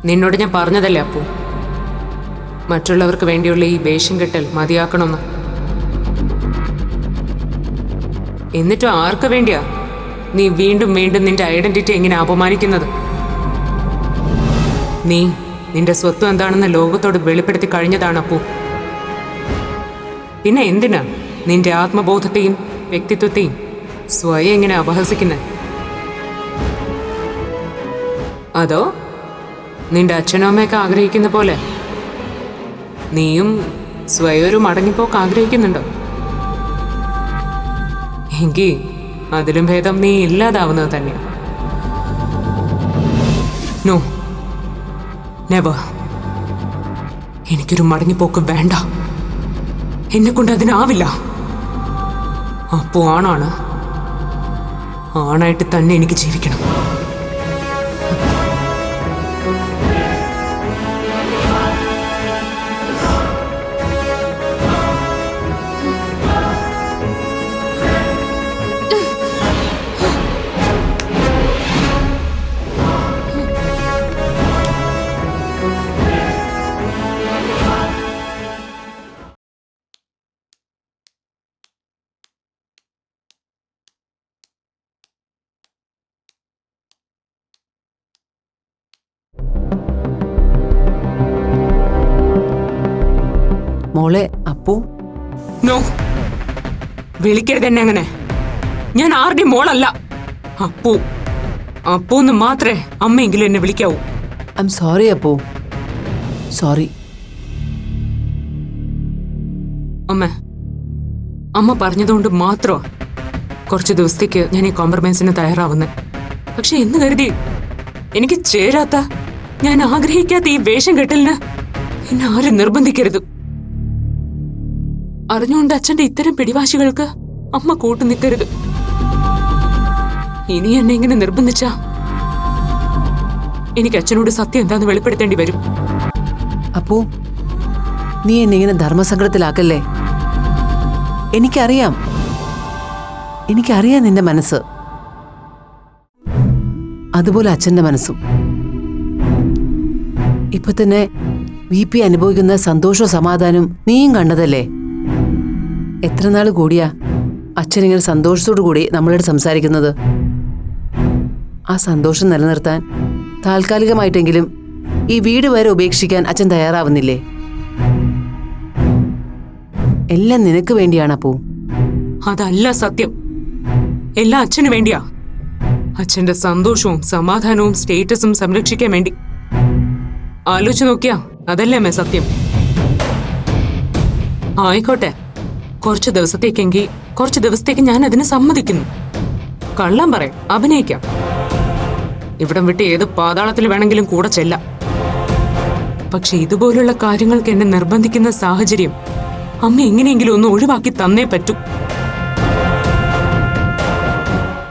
നിന്നോട് ഞാൻ പറഞ്ഞതല്ലേ അപ്പു, മറ്റുള്ളവർക്ക് വേണ്ടിയുള്ള ഈ വേഷം കെട്ടൽ മതിയാക്കണമെന്ന്. എന്നിട്ടും ആർക്ക് വേണ്ടിയാ നീ വീണ്ടും വീണ്ടും നിന്റെ ഐഡന്റിറ്റി എങ്ങനെ അപമാനിക്കുന്നത്? നീ നിന്റെ സ്വത്വം എന്താണെന്ന് ലോകത്തോട് വെളിപ്പെടുത്തി കഴിഞ്ഞതാണ് അപ്പു. പിന്നെ എന്തിനാ നിന്റെ ആത്മബോധത്തെയും വ്യക്തിത്വത്തെയും സ്വയം എങ്ങനെ അപഹസിക്കുന്നത്? അതോ നിന്റെ അച്ഛനും അമ്മയൊക്കെ ആഗ്രഹിക്കുന്ന പോലെ നീയും സ്വയം ഒരു മടങ്ങിപ്പോക്ക് ആഗ്രഹിക്കുന്നുണ്ടോ? എങ്കിൽ അതിലും ഭേദം നീ ഇല്ലാതാവുന്നത് തന്നെ. No, never. എനിക്കൊരു മടങ്ങിപ്പോക്ക് വേണ്ട. എന്നെ കൊണ്ട് അതിനാവില്ല. അപ്പോ ആണാണ്, ആണായിട്ട് തന്നെ എനിക്ക് ജീവിക്കണം. മോളെ അപ്പു. നോ, വിളിക്കരുത് എന്നെ അങ്ങനെ. ഞാൻ ആരുടെയും മോളല്ല. അപ്പു അപ്പൂന്ന് മാത്രമേ അമ്മയെങ്കിലും എന്നെ വിളിക്കാവൂ. I am sorry Appu, sorry. അമ്മ പറഞ്ഞതുകൊണ്ട് മാത്രമാ കുറച്ച് ദിവസത്തേക്ക് ഞാൻ ഈ കോംപ്രമൈസിന് തയ്യാറാവുന്നത്. പക്ഷെ എന്ന് കരുതി എനിക്ക് ചേരാത്ത, ഞാൻ ആഗ്രഹിക്കാത്ത ഈ വേഷം കെട്ടലിന് എന്നെ ആരും നിർബന്ധിക്കരുത്. അറിഞ്ഞുകൊണ്ട് അച്ഛന്റെ ഇത്തരം പിടിവാശികൾക്ക് അമ്മ കൂട്ടു നിൽക്കരുത്. ഇനി എന്നെ ഇങ്ങനെ നിർബന്ധിച്ചാ എനിക്ക് അച്ഛനോട് സത്യം എന്താന്ന് വെളിപ്പെടുത്തേണ്ടി വരും. അപ്പു, നീ എന്നെ ഇങ്ങനെ ധർമ്മസങ്കടത്തിലാക്കല്ലേ. എനിക്കറിയാം നിന്റെ മനസ്സ്, അതുപോലെ അച്ഛന്റെ മനസ്സും. ഇപ്പൊ തന്നെ VP അനുഭവിക്കുന്ന സന്തോഷവും സമാധാനവും നീയും കണ്ടതല്ലേ. എത്ര നാൾ കൂടിയാ അച്ഛനിങ്ങനെ സന്തോഷത്തോടു കൂടി നമ്മളോട് സംസാരിക്കുന്നത്. ആ സന്തോഷം നിലനിർത്താൻ താൽക്കാലികമായിട്ടെങ്കിലും ഈ വീട് വരെ ഉപേക്ഷിക്കാൻ അച്ഛൻ തയ്യാറാവുന്നില്ലേ? എല്ലാം നിനക്ക് വേണ്ടിയാണ് അപ്പൂ. അതല്ല സത്യം. എല്ലാം അച്ഛന് വേണ്ടിയാ. അച്ഛന്റെ സന്തോഷവും സമാധാനവും സ്റ്റേറ്റസും സംരക്ഷിക്കാൻ വേണ്ടി. ആലോചിച്ച് നോക്കിയാ അതല്ലേ അമ്മേ സത്യം. ആയിക്കോട്ടെ, കുറച്ച് ദിവസത്തേക്കെങ്കിൽ കുറച്ച് ദിവസത്തേക്ക് ഞാൻ അതിന് സമ്മതിക്കുന്നു. കള്ളം പറയാം, അഭിനയിക്കാം. ഇവിടം വിട്ട് ഏത് പാതാളത്തിൽ വേണമെങ്കിലും കൂടെ ചെല്ലാം. പക്ഷെ ഇതുപോലുള്ള കാര്യങ്ങൾക്ക് എന്നെ നിർബന്ധിക്കുന്ന സാഹചര്യം അമ്മ എങ്ങനെയെങ്കിലും ഒന്ന് ഒഴിവാക്കി തന്നേ പറ്റൂ.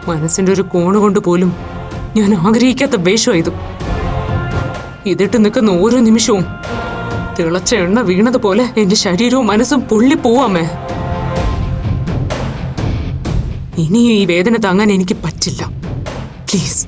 മനസ്സിന്റെ ഒരു കോണുകൊണ്ട് പോലും ഞാൻ ആഗ്രഹിക്കാത്ത വേഷം ഇത്. ഇതിട്ട് നിൽക്കുന്ന ഓരോ നിമിഷവും തിളച്ച എണ്ണ വീണതുപോലെ എന്റെ ശരീരവും മനസ്സും പൊള്ളിപ്പോവാമേ. ഇനി ഈ വേദന താങ്ങാൻ എനിക്ക് പറ്റില്ല. പ്ലീസ്.